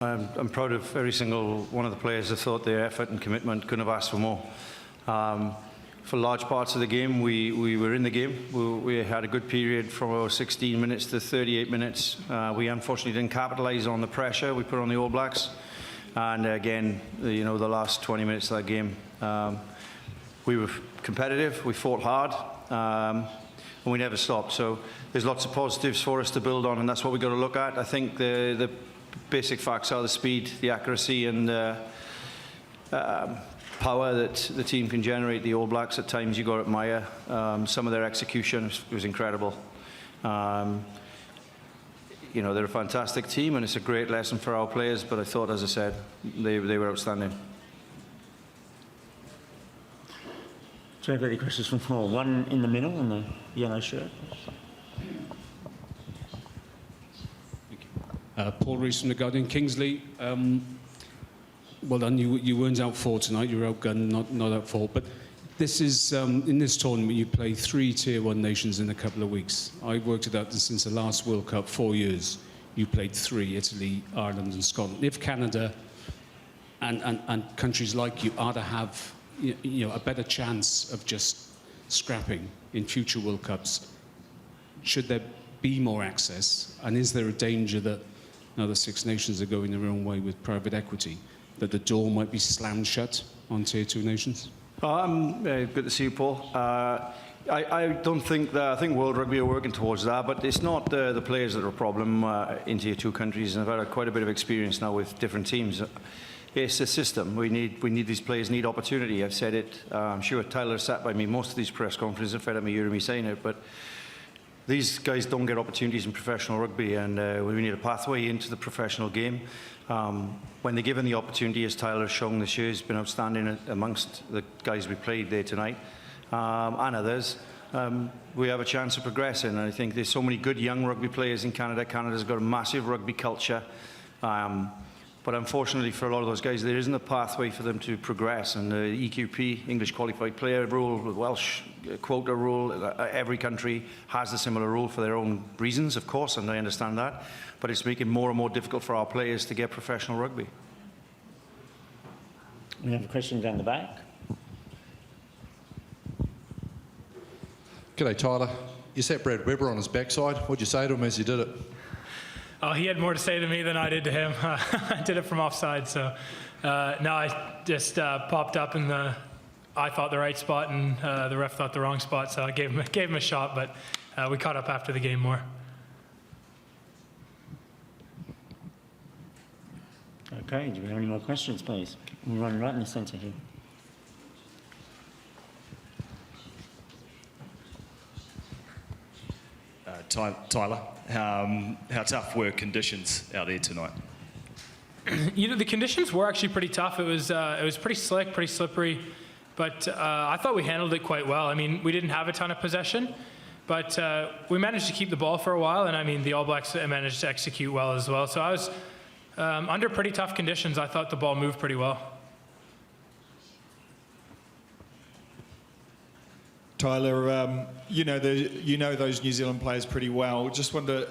I'm proud of every single one of the players. I thought their effort and commitment couldn't have asked for more. For large parts of the game, we were in the game. We had a good period from about 16 minutes to 38 minutes. We unfortunately didn't capitalise on the pressure we put on the All Blacks. And again, the last 20 minutes of that game, we were competitive, we fought hard, and we never stopped. So there's lots of positives for us to build on, and that's what we've got to look at. I think the basic facts are the speed, the accuracy, and power that the team can generate. The All Blacks, at times, you got to admire. Some of their execution was incredible. They're a fantastic team, and it's a great lesson for our players. But I thought, as I said, they were outstanding. Do you have any questions from the floor? One in the middle in the yellow shirt. Paul Rees from The Guardian. Kingsley, well done. You weren't out for tonight. You were outgunned, not out for. But this is, in this tournament, you play 3 Tier 1 nations in a couple of weeks. I've worked it out since the last World Cup, 4 years. You played 3, Italy, Ireland and Scotland. If Canada and countries like you are to have a better chance of just scrapping in future World Cups, should there be more access? And is there a danger that now the 6 nations are going their own way with private equity, that the door might be slammed shut on Tier 2 nations? Good to see you, Paul. I don't think that. I think World Rugby are working towards that, but it's not the players that are a problem in Tier 2 countries. And I've had quite a bit of experience now with different teams. It's a system. We need these players need opportunity. I've said it. I'm sure Tyler sat by me most of these press conferences and fed up me hearing me saying it, but these guys don't get opportunities in professional rugby, and we need a pathway into the professional game. When they're given the opportunity, as Tyler's shown this year, he's been outstanding amongst the guys we played there tonight, and others. We have a chance of progressing, and I think there's so many good young rugby players in Canada. Canada's got a massive rugby culture. But unfortunately for a lot of those guys, there isn't a pathway for them to progress. And the EQP, English Qualified Player rule, the Welsh quota rule, every country has a similar rule for their own reasons, of course, and I understand that. But it's making more and more difficult for our players to get professional rugby. We have a question down the back. G'day, Tyler. You sat Brad Weber on his backside. What'd you say to him as you did it? Oh, he had more to say to me than I did to him. I did it from offside, so no, I just popped up in I thought the right spot, and the ref thought the wrong spot, so I gave him a shot, but we caught up after the game more. Okay, do we have any more questions, please? We'll run right in the centre here. Tyler, how tough were conditions out there tonight? The conditions were actually pretty tough. It was pretty slick, pretty slippery, but I thought we handled it quite well. I mean, we didn't have a ton of possession, but we managed to keep the ball for a while, and I mean, the All Blacks managed to execute well as well. So I was under pretty tough conditions. I thought the ball moved pretty well. Tyler, you know those New Zealand players pretty well. Just wonder,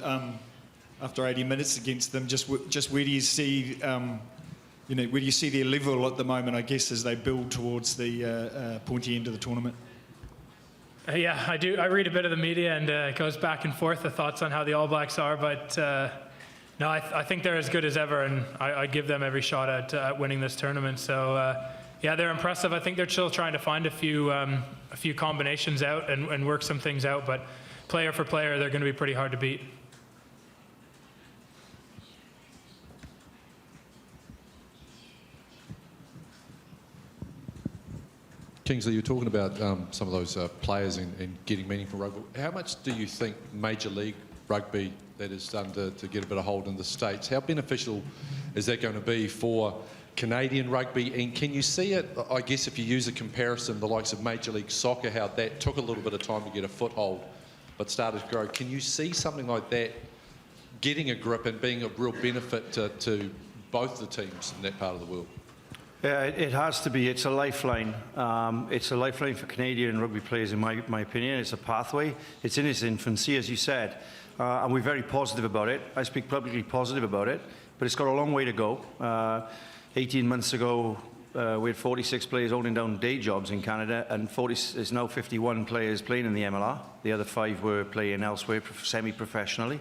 after 80 minutes against them, just where do you see, where do you see their level at the moment? I guess as they build towards the pointy end of the tournament. Yeah, I do. I read a bit of the media, and it goes back and forth the thoughts on how the All Blacks are, but no, I think they're as good as ever, and I give them every shot at winning this tournament. So. Yeah, they're impressive. I think they're still trying to find a few combinations out and work some things out, but player for player, they're going to be pretty hard to beat. Kingsley, you were talking about some of those players and getting meaningful rugby. How much do you think Major League Rugby, that is starting to get a bit of hold in the States, how beneficial is that going to be for Canadian rugby? And can you see it, I guess if you use a comparison, the likes of Major League Soccer, how that took a little bit of time to get a foothold but started to grow. Can you see something like that getting a grip and being a real benefit to both the teams in that part of the world? Yeah, it has to be. It's a lifeline. It's a lifeline for Canadian rugby players, in my opinion. It's a pathway. It's in its infancy, as you said. And we're very positive about it. I speak publicly positive about it. but it's got a long way to go. 18 months ago, we had 46 players holding down day jobs in Canada, and there's now 51 players playing in the MLR. The other 5 were playing elsewhere semi-professionally.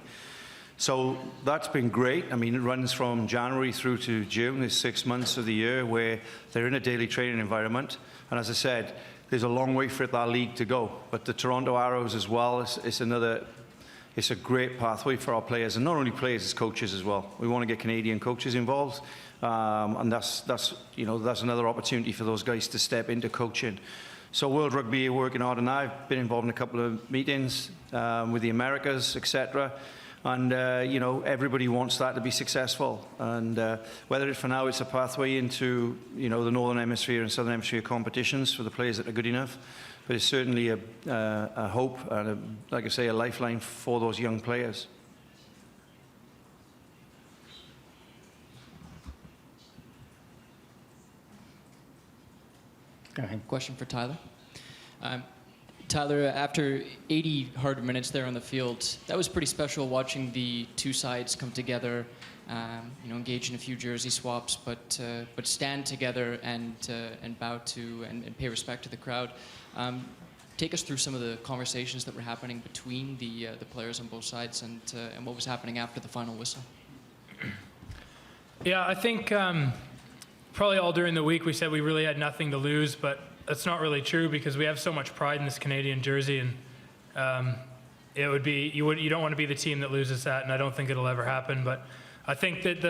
So that's been great. I mean, it runs from January through to June. There's 6 months of the year where they're in a daily training environment. And as I said, there's a long way for that league to go. But the Toronto Arrows as well, it's a great pathway for our players, and not only players, it's coaches as well. We want to get Canadian coaches involved, and that's another opportunity for those guys to step into coaching. So World Rugby are working hard, and I've been involved in a couple of meetings with the Americas, etc. And everybody wants that to be successful. And whether for now it's a pathway into the Northern Hemisphere and Southern Hemisphere competitions for the players that are good enough, but it's certainly a hope and, like I say, a lifeline for those young players. Go ahead. Question for Tyler. Tyler, after 80 hard minutes there on the field, that was pretty special watching the two sides come together, engage in a few jersey swaps, but stand together and bow to and pay respect to the crowd. Take us through some of the conversations that were happening between the players on both sides and what was happening after the final whistle. Yeah, I think probably all during the week we said we really had nothing to lose, but that's not really true because we have so much pride in this Canadian jersey, and it would be you don't want to be the team that loses that, and I don't think it'll ever happen. But I think that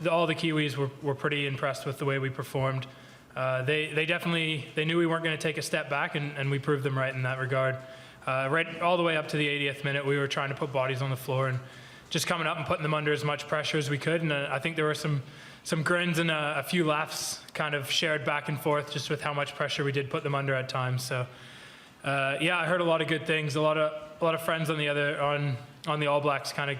all the Kiwis were pretty impressed with the way we performed. They definitely knew we weren't going to take a step back, and we proved them right in that regard. Right all the way up to the 80th minute, we were trying to put bodies on the floor and just coming up and putting them under as much pressure as we could. And I think there were some grins and a few laughs kind of shared back and forth just with how much pressure we did put them under at times. So yeah, I heard a lot of good things. A lot of friends on the All Blacks kind of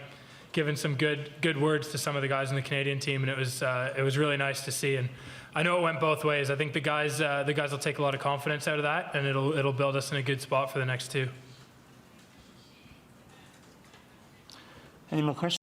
giving some good words to some of the guys on the Canadian team, and it was really nice to see. And I know it went both ways. I think the guys will take a lot of confidence out of that, and it'll build us in a good spot for the next 2. Any more questions?